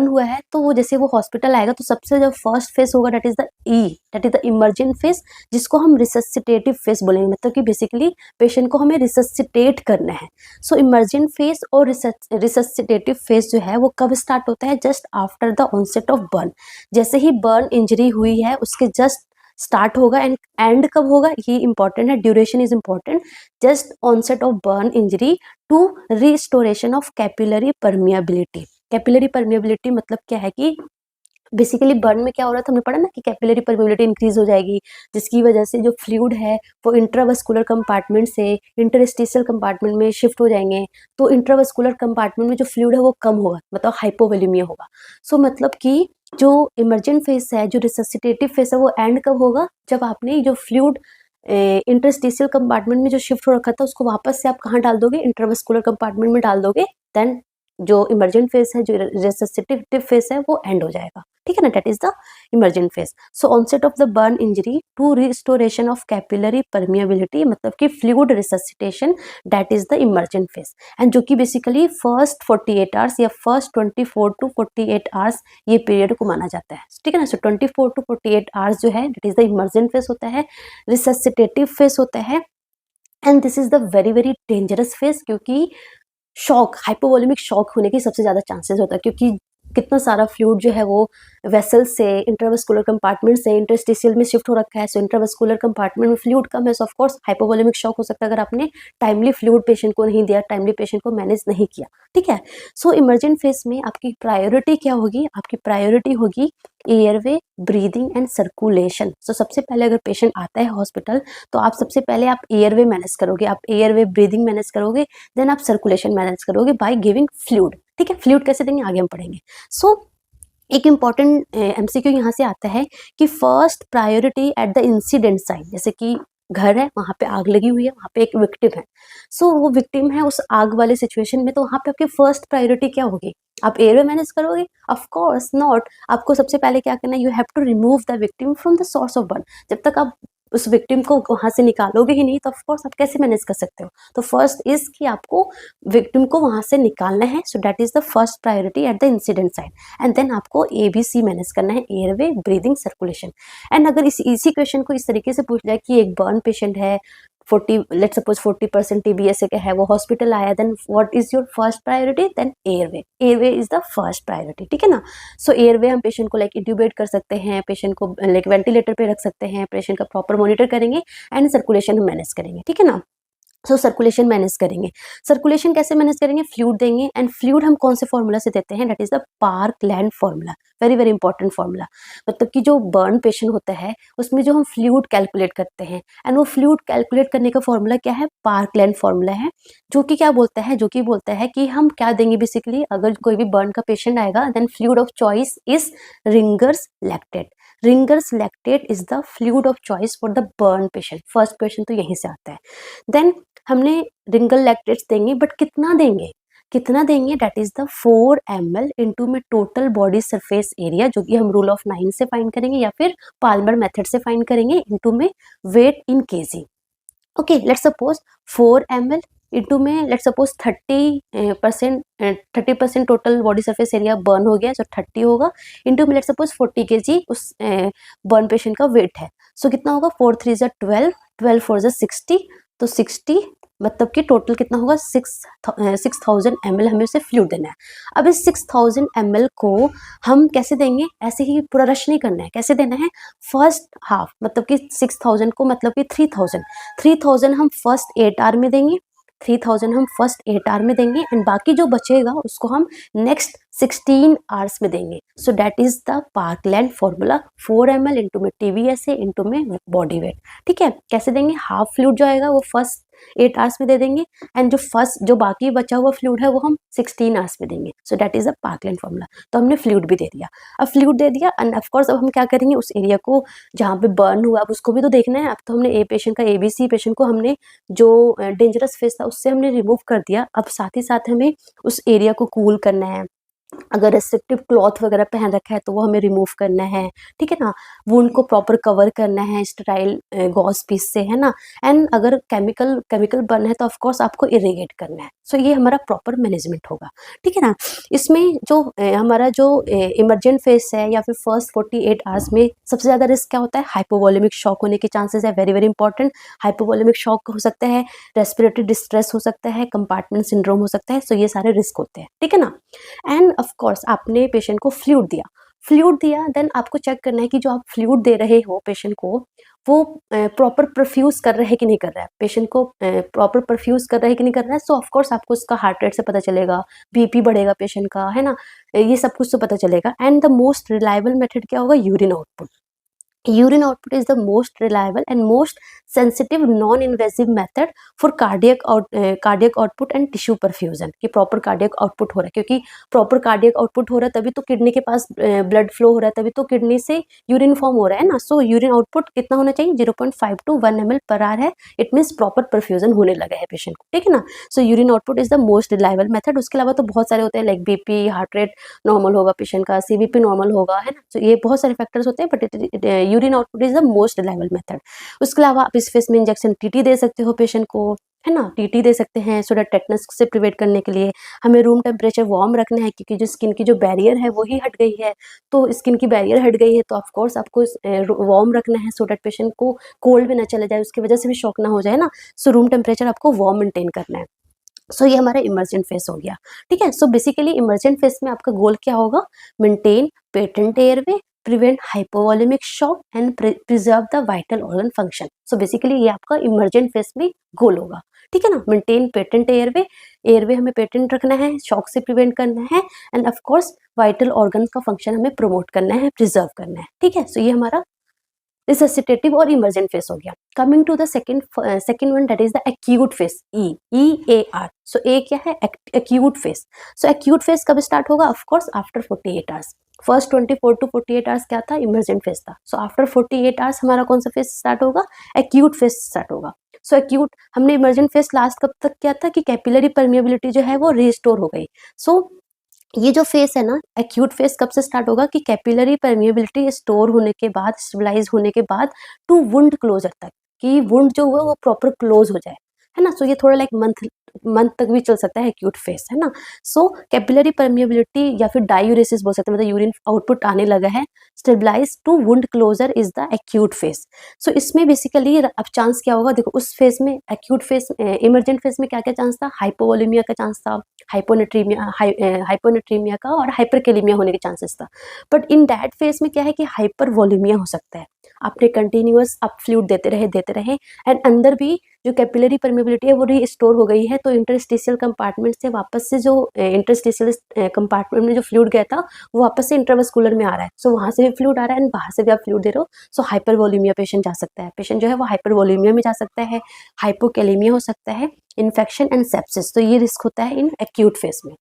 हुआ है तो वो जैसे वो हॉस्पिटल आएगा तो सबसे जो फर्स्ट फेज होगा that is the emergent phase, जिसको हम रिससिटेटिव फेज बोलेंगे, मतलब कि बेसिकली पेशेंट को हमें रिससिटेट करना है। सो इमरजेंट फेज और रिससिटेटिव फेज जो है वो कब स्टार्ट होता है, just after the onset of burn. जैसे ही बर्न इंजरी हुई है उसके जस्ट स्टार्ट होगा, एंड कब होगा ये इंपॉर्टेंट है, duration is important, just onset of burn injury to restoration of capillary permeability. Capillary permeability मतलब क्या है कि बेसिकली बर्न में क्या हो रहा था हमने पढ़ा ना कि कैपिलरी परमेबिलिटी इंक्रीज हो जाएगी, जिसकी वजह से जो फ्लूइड है वो इंट्रावस्कुलर कंपार्टमेंट से इंटरस्टिशियल कंपार्टमेंट में शिफ्ट हो जाएंगे। तो इंट्रावस्कुलर कंपार्टमेंट में जो फ्लूइड है वो कम होगा, मतलब हाइपोवोलेमिया होगा। सो मतलब कि जो इमर्जेंट फेस है, जो रिससिटेटिव फेस है, वो एंड कब होगा, जब आपने जो फ्लूइड इंटरस्टिशियल कंपार्टमेंट में जो शिफ्ट हो रखा था उसको वापस से आप कहाँ डाल दोगे, इंट्रावस्कुलर कंपार्टमेंट में डाल दोगे। देन जो इमर्जेंट फेस है, जो रिससिटेटिव फेस है, वो एंड हो जाएगा। ठीक है ना, that is the emergent phase. So onset of the burn injury to restoration of capillary permeability, मतलब कि fluid resuscitation, that is the emergent phase. And जो कि बेसिकली फर्स्ट 48 आवर्स या फर्स्ट 24 टू 48 आवर्स ये पीरियड को माना जाता है। ठीक है ना। सो 24 टू 48 आवर्स जो है that is the emergent face होता है, रिससिटेटिव फेस होता है। And this is the very very dangerous face, क्योंकि शॉक, हाइपोवोलेमिक शॉक होने की सबसे ज़्यादा चांसेस होता है, क्योंकि कितना सारा फ्लूइड जो है वो वेसल से इंट्रावस्कुलर कंपार्टमेंट से इंटरस्टिशियल में शिफ्ट हो रखा है। सो इंट्रावस्कुलर कंपार्टमेंट में फ्लूइड कम है, so of course hypovolaemic shock हो सकता है अगर आपने टाइमली फ्लूइड पेशेंट को नहीं दिया, टाइमली पेशेंट को मैनेज नहीं किया। ठीक है। सो इमरजेंट फेस में आपकी प्रायोरिटी क्या होगी, आपकी प्रायोरिटी होगी एयरवे, ब्रीदिंग एंड सर्कुलेशन। सो सबसे पहले अगर पेशेंट आता है हॉस्पिटल तो आप सबसे पहले आप एयरवे मैनेज करोगे, आप एयरवे ब्रीदिंग मैनेज करोगे, देन आप सर्कुलेशन मैनेज करोगे बाय गिविंग फ्लूइड। ठीक है। फ्लूइड कैसे देंगे आगे हम पढ़ेंगे। सो एक इम्पॉर्टेंट एमसीक्यू यहाँ से आता है कि first priority at the incident site, जैसे कि घर है, वहाँ पे आग लगी हुई है, वहाँ पे एक विक्टिम है। सो वो विक्टिम है उस आग वाले सिचुएशन में, तो वहाँ पे आपकी फर्स्ट प्रायोरिटी क्या होगी, आप एयरवे मैनेज करोगे? Of course not. आपको सबसे पहले क्या करना है, you have to remove the victim from the source of burn. जब तक आप उस विक्टिम को वहां से निकालोगे ही नहीं तो ऑफ कोर्स आप कैसे मैनेज कर सकते हो। तो फर्स्ट इज कि आपको विक्टिम को वहां से निकालना है। So that is the first priority at the incident side. And then आपको ABC मैनेज करना है, एयरवे, ब्रीदिंग, सर्कुलेशन। एंड अगर इसी क्वेश्चन को इस तरीके से पूछ जाए कि एक बर्न पेशेंट है, 40% TBS का है, वो हॉस्पिटल आया, then what is your first priority, then airway. Airway is the first priority. ठीक है ना। सो एयरवे हम पेशेंट को लाइक इंट्यूबेट कर सकते हैं, पेशेंट को लाइक वेंटिलेटर पे रख सकते हैं, पेशेंट का प्रॉपर मॉनिटर करेंगे एंड सर्कुलेशन हम मैनेज करेंगे। ठीक है ना। सो सर्कुलेशन मैनेज करेंगे। सर्कुलेशन कैसे मैनेज करेंगे, फ्लूइड देंगे। एंड फ्लूइड हम कौन से फॉर्मूला से देते हैं, that is the parkland formula. Very very important formula. मतलब कि जो बर्न पेशेंट होता है उसमें जो हम फ्लूइड कैलकुलेट करते हैं, एंड वो फ्लूइड कैलकुलेट करने का फॉर्मूला क्या है, पार्कलैंड फॉर्मूला है। जो कि क्या बोलता है, जो कि बोलता है कि हम क्या देंगे, बेसिकली अगर कोई भी बर्न का पेशेंट आएगा then fluid of choice is Ringer's lactate. Ringer's lactate is the fluid of choice for the burn patient. First question तो यहीं से आता है। देन हमने रिंगल लैक्टेट्स देंगे, बट कितना देंगे, कितना देंगे, that is the 4 ml into में टोटल बॉडी सरफेस एरिया, जो कि हम रूल ऑफ 9 से फाइंड करेंगे या फिर पाल्मर मेथड से फाइंड करेंगे, इनटू में weight in KG. Okay, let's suppose 4 ml into में let's suppose 30% total body surface area burn हो गया, सो 30 होगा, इनटू में लेट्स सपोज 40 kg उस बर्न पेशेंट का वेट है। सो कितना होगा, 4 3 ज़ा 12, 12 4 ज़ा 60, तो 60 मतलब कि टोटल कितना होगा, 6000 ml हमें उसे फ्लूइड देना है। अब इस 6000 ml को हम कैसे देंगे, ऐसे ही पूरा रश नहीं करना है, कैसे देना है, फर्स्ट हाफ, मतलब कि 6000 को मतलब कि 3000 हम फर्स्ट 8 आवर में देंगे, 3000 हम फर्स्ट 8 आवर में देंगे, एंड बाकी जो बचेगा उसको हम नेक्स्ट 16 आवर्स में देंगे। सो that is the parkland formula, 4 ml into में TBSA इंटू में बॉडी वेट। ठीक है। कैसे देंगे, हाफ फ्लूइड जो आएगा वो फर्स्ट 8 आवर्स में दे देंगे, एंड जो बाकी बचा हुआ फ्लूइड है वो हम 16 आवर्स में देंगे। सो that is the parkland formula. तो हमने फ्लूइड भी दे दिया। अब फ्लूइड दे दिया एंड ऑफकोर्स अब हम क्या करेंगे, उस एरिया को जहाँ पे बर्न हुआ अब उसको भी तो देखना है। अब तो हमने ए पेशेंट का ABC पेशेंट को हमने जो डेंजरस फेस था उससे हमने रिमूव कर दिया। अब साथ ही साथ हमें उस एरिया को कूल करना है, अगर रेस्ट्रिक्टिव क्लॉथ वगैरह पहन रखा है तो वो हमें रिमूव करना है। ठीक है ना। वुंड को प्रॉपर कवर करना है स्टेराइल गॉज पीस से, है ना। एंड अगर केमिकल बर्न है तो ऑफ कोर्स आपको इरिगेट करना है। सो ये हमारा प्रॉपर मैनेजमेंट होगा। ठीक है ना। इसमें जो हमारा जो इमरजेंट फेस है या फिर फर्स्ट 48 आवर्स में सबसे ज़्यादा रिस्क क्या होता है, हाइपोवोलेमिक शॉक होने के चांसेस है। Very very important. Hypovolaemic shock हो सकता है, रेस्पिरेटरी डिस्ट्रेस हो सकता है, कंपार्टमेंट सिंड्रोम हो सकता है। सो ये सारे रिस्क होते हैं। ठीक है ना। एंड ऑफ कोर्स आपने पेशेंट को फ्लूइड दिया, फ्लूइड दिया, देन आपको चेक करना है कि जो आप फ्लूइड दे रहे हो पेशेंट को वो प्रॉपर परफ्यूज कर रहे हैं कि नहीं कर रहा है, पेशेंट को प्रॉपर परफ्यूज कर रहे हैं कि नहीं कर रहा है। सो ऑफ कोर्स आपको उसका हार्ट रेट से पता चलेगा, बीपी बढ़ेगा पेशेंट का, है ना, ये सब कुछ तो पता चलेगा। And the most reliable method क्या होगा, urine output. Urine output is the most reliable and most sensitive non-invasive method for cardiac output and tissue perfusion कि proper cardiac output हो रहा है, क्योंकि proper cardiac output हो रहा है तभी तो किडनी के पास blood flow हो रहा है, तभी तो किडनी से यूरिन फॉर्म हो रहा है ना। सो यूरिन आउटपुट कितना होना चाहिए, 0.5 to 1 ml per hour है। इट मीन्स प्रॉपर परफ्यूजन होने लगा है पेशेंट को, ठीक है ना। So urine output is the most reliable method. उसके अलावा तो बहुत सारे होते हैं, like BP, heart rate normal होगा पेशेंट का, सीवीपी नॉर्मल होगा, है ना। तो ये बहुत सारे फैक्टर्स होते हैं, but urine output is the most reliable method. उसके अलावा आप इस फेस में इंजेक्शन टीटी दे सकते हो पेशेंट को, है ना, टीटी दे सकते हैं सो दैट टेटनस से प्रिवेंट करने के लिए। हमें रूम टेम्परेचर वार्म रखना है, क्योंकि जो स्किन की जो बैरियर है वो ही हट गई है। तो स्किन की बैरियर हट गई है तो ऑफ कोर्स आपको वार्म रखना है सो दैट पेशेंट को कोल्ड भी ना चले जाए, उसकी वजह से भी शॉक ना हो जाए ना। सो रूम टेम्परेचर आपको वार्म मेंटेन करना है। सो ये हमारा इमर्जेंट फेस हो गया, ठीक है। सो बेसिकली इमर्जेंट फेस में आपका गोल क्या होगा, maintain patent airway, prevent hypovolaemic shock and preserve the vital organ function. So basically ये आपका इमर्जेंट फेस में गोल होगा, ठीक है ना। मेंटेन पेटेंट एयरवे, एयरवे हमें पेटेंट रखना है, शॉक से प्रिवेंट करना है, end of course vital organ का फंक्शन हमें प्रमोट करना है, प्रिजर्व करना है, ठीक है। सो ये हमारा रिससिटेटिव और इमर्जेंट फेस हो गया। Coming to the second one, that is the acute phase, EAR। So A क्या है, acute phase. So acute phase कब स्टार्ट होगा, of course after 48 hours. First 24 to 48 hours क्या था, इमर्जेंट फेस था। सो आफ्टर 48 आवर्स हमारा कौन सा फेस स्टार्ट होगा, एक्यूट फेस स्टार्ट होगा। सो एक्यूट, हमने इमर्जेंट फेस लास्ट कब तक क्या था कि कैपिलरी परमिएबिलिटी जो है वो रिस्टोर हो गई। सो ये जो फेस है ना, एक्यूट फेस कब से स्टार्ट होगा कि कैपिलरी परमिएबिलिटी स्टोर होने के बाद, स्टेबलाइज होने के बाद, टू वुंड क्लोजर तक, कि वुंड जो हुआ वो प्रॉपर क्लोज हो जाए, है ना। सो ये थोड़ा लाइक मंथ तक भी चल सकता है एक्यूट फेस, है ना। सो कैपिलरी परमिएबिलिटी या फिर डायूरेसिस बोल सकते हैं, मतलब यूरिन आउटपुट आने लगा है, stabilize to wound closure is the acute phase. So इसमें बेसिकली अब चांस क्या होगा, देखो उस फेस में, एक्यूट फेस, इमरजेंट फेस में क्या क्या चांस था, हाइपोवोलेमिया का चांस था, हाइपोनेट्रीमिया का, और हाइपरकेलेमिया होने के चांसेस था। बट इन दैट फेस में क्या है कि हाइपरवोलेमिया हो सकता है। आपने कंटिन्यूअस आप फ्लूइड देते रहे एंड अंदर भी जो कैपिलरी परमेबिलिटी है वो रीस्टोर हो गई है, तो इंटरस्टिशियल कंपार्टमेंट से वापस से जो इंटरस्टिशियल कंपार्टमेंट में जो फ्लूइड गया था वो वापस से इंट्रावस्कुलर में आ रहा है। सो वहां से भी फ्लूइड आ रहा है एंड बाहर से भी आप फ्लूइड दे रहे हो। सो हाइपरवोलेमिया पेशेंट जा सकता है, पेशेंट जो है वो हाइपरवोलेमिया में जा सकता है, हाइपोकेलेमिया हो सकता है, इन्फेक्शन एंड सेप्सिस। तो ये रिस्क होता है इन एक्यूट फेस में,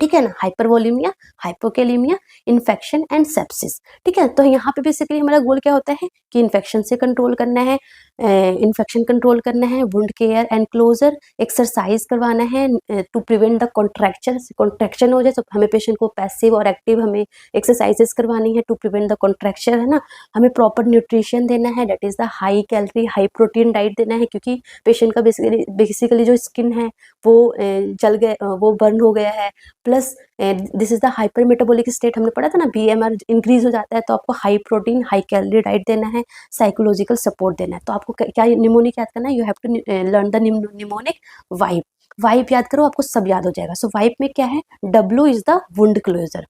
ठीक है ना, hypervolaemia, hypokalaemia, infection and sepsis, ठीक है। तो यहाँ पे बेसिकली हमारा गोल क्या होता है कि इन्फेक्शन से कंट्रोल करना है, इन्फेक्शन कंट्रोल करना है, wound care and closure, exercise करवाना है टू प्रिवेंट द कॉन्ट्रैक्शन हो जाए तो हमें पेशेंट को पैसिव और एक्टिव हमें एक्सरसाइजेस करवानी है टू प्रिवेंट द कॉन्ट्रैक्शन, है ना। हमें प्रॉपर न्यूट्रिशन देना है, that is the high calorie high protein diet देना है, क्योंकि पेशेंट का बेसिकली जो स्किन है वो जल गए, वो बर्न हो गया है, plus this is the hyper metabolic state, हमने पढ़ा था ना, BMR इंक्रीज हो जाता है, तो आपको high protein high calorie diet देना है, साइकोलॉजिकल सपोर्ट देना है। तो आपको क्या निमोनिक याद करना है, you have to learn the mnemonic wipe. Wipe याद करो, आपको सब याद हो जाएगा। सो वाइप में क्या है, W is the wound closure,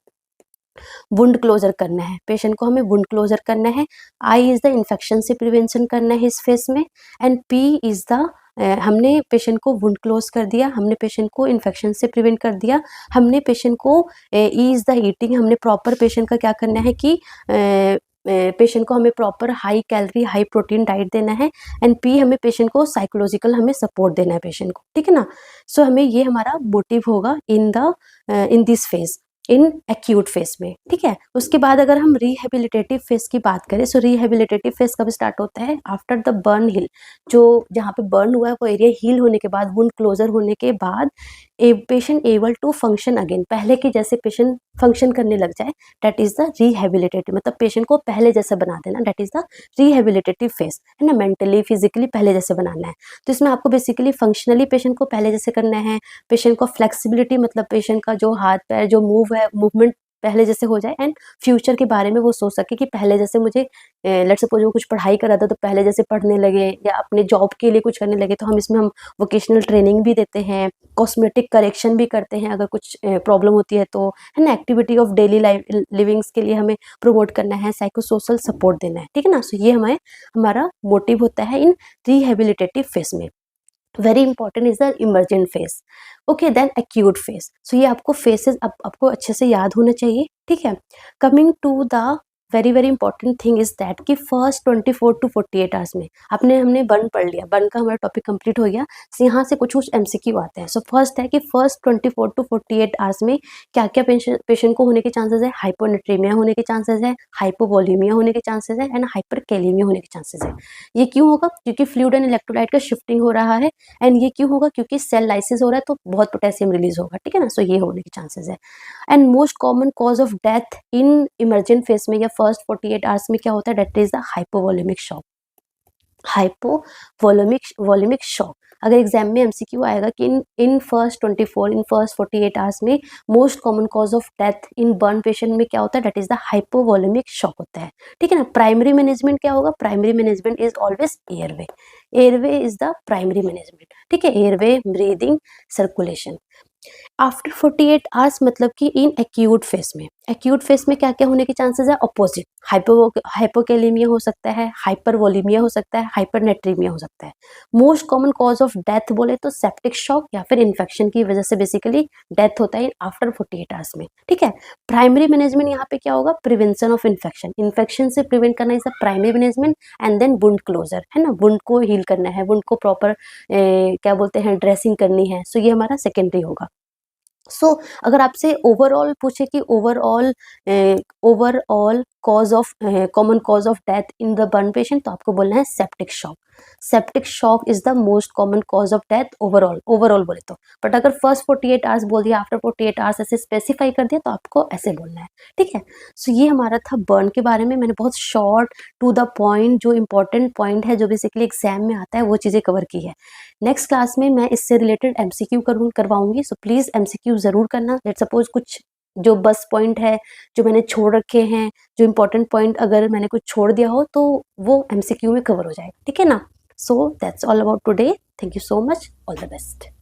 wound closure करना है पेशेंट को, हमें वुंड क्लोजर करना है। I इज द इन्फेक्शन से प्रिवेंशन करना है इस फेस में, एंड P इज द हमने पेशेंट को वुंड क्लोज कर दिया, हमने पेशेंट को इन्फेक्शन से प्रिवेंट कर दिया, हमने पेशेंट को E इज द ईटिंग, हमने प्रॉपर पेशेंट का क्या करना है कि पेशेंट को हमें proper high calorie high protein diet देना है, एंड P हमें पेशेंट को साइकोलॉजिकल हमें सपोर्ट देना है पेशेंट को, ठीक है ना। सो हमें ये हमारा मोटिव होगा in this phase, in acute face में, ठीक है। उसके बाद अगर हम रिहेबिलिटेटिव फेस की बात करें, सो रिहेबिलिटेटिव फेस कब स्टार्ट होता है, आफ्टर द बर्न हील, जो जहाँ पे बर्न हुआ है वो एरिया हील होने के बाद, वुंड क्लोजर होने के बाद, a patient able to function again, पहले के जैसे पेशेंट फंक्शन करने लग जाए, दैट इज द रिहेबिलिटेटिव, मतलब पेशेंट को पहले जैसे बना देना, that is the rehabilitative phase, है ना। मेंटली फिजिकली पहले जैसे बनाना है, तो इसमें आपको बेसिकली फंक्शनली पेशेंट को पहले जैसे करना है, पेशेंट को फ्लेक्सिबिलिटी, मतलब पेशेंट का जो हाथ पैर जो मूव है मूवमेंट पहले जैसे हो जाए एंड फ्यूचर के बारे में वो सोच सके कि पहले जैसे मुझे लेट्स सपोज वो कुछ पढ़ाई कर रहा था तो पहले जैसे पढ़ने लगे या अपने जॉब के लिए कुछ करने लगे, तो हम इसमें हम वोकेशनल ट्रेनिंग भी देते हैं, कॉस्मेटिक करेक्शन भी करते हैं अगर कुछ प्रॉब्लम होती है तो, है ना, activity of daily life livings के लिए हमें प्रमोट करना है, साइको सोशल सपोर्ट देना है, ठीक है ना। सो ये हमारा मोटिव होता है इन रिहेबिलिटेटिव फेज में। Very important is the emergent phase. Okay, then acute phase. So ये आपको फेसेस आपको अच्छे से याद होना चाहिए, ठीक है। Coming to the very very important thing is that कि फर्स्ट 24 टू 48 आवर्स में हमने बर्न पढ़ लिया, बर्न का हमारा टॉपिक कंप्लीट हो गया। सो यहाँ से कुछ एमसीक्यू आते हैं। सो फर्स्ट है कि फर्स्ट 24 टू 48 आवर्स में क्या क्या पेशेंट को होने के चांसेस है, हाइपोनेट्रीमिया होने के चांसेस है, हाइपोवोलीमिया होने के चांसेस है एंड हाइपरकैलेमिया होने के चांसेस है। ये क्यों होगा? क्योंकि फ्लूइड एंड इलेक्ट्रोलाइट का शिफ्टिंग हो रहा है। एंड ये क्यों होगा? क्योंकि सेल लाइसिस हो रहा है तो बहुत पोटेशियम रिलीज होगा, ठीक है ना। सो ये होने के चांसेस है। And most common cause of death in emergent phase में या फर्स्ट 48 आवर्स में क्या होता है? That is the hypovolaemic shock. Hypovolaemic shock. अगर एग्जाम में एमसीक्यू आएगा कि इन फर्स्ट 48 आवर्स में most common cause of death in burn patient में क्या होता है? That is the hypovolaemic shock होता है, ठीक है ना। प्राइमरी मैनेजमेंट क्या होगा? Primary management is always airway. Airway is the primary management, ठीक है। Airway, breathing, circulation. After 48 hours मतलब कि इन एक्यूट फेज में, एक्यूट फेज में क्या क्या होने के चांसेस है? अपोजिट, हाइपोकैलेमिया हो सकता है, हाइपरवोलीमिया हो सकता है, हाइपरनेट्रीमिया हो सकता है। Most common cause of death बोले तो सेप्टिक शॉक या फिर इन्फेक्शन की वजह से बेसिकली डेथ होता है आफ्टर 48 आवर्स में, ठीक है। प्राइमरी मैनेजमेंट यहाँ पे क्या होगा? Prevention of infection. इन्फेक्शन से प्रिवेंट करना is the primary management. And then wound closure, है ना, वुंड को हील करना है, वुंड को प्रॉपर क्या बोलते हैं, ड्रेसिंग करनी है। सो ये हमारा सेकेंडरी होगा। सो अगर आपसे ओवरऑल पूछे कि overall cause of common cause of death in the burn patient, तो आपको बोलना है septic shock. Septic shock is the most common cause of death overall बोले तो। बट अगर फर्स्ट 48 आवर्स बोल दिया, आफ्टर 48 आवर्स ऐसे स्पेसिफाई कर दिया तो आपको ऐसे बोलना है, ठीक है। सो ये हमारा था बर्न के बारे में। मैंने बहुत शॉर्ट टू द पॉइंट, जो इंपॉर्टेंट पॉइंट है, जो बेसिकली एग्जाम में आता है, वो चीजें कवर की है। नेक्स्ट क्लास में मैं इससे रिलेटेड एमसीक्यू करवाऊंगी। सो प्लीज एमसीक्यू जरूर करना। लेट सपोज कुछ जो बस पॉइंट है जो मैंने छोड़ रखे हैं, जो इंपॉर्टेंट पॉइंट अगर मैंने कुछ छोड़ दिया हो तो वो एमसीक्यू में कवर हो जाएगा, ठीक है ना। So that's all about today. Thank you so much. All the best.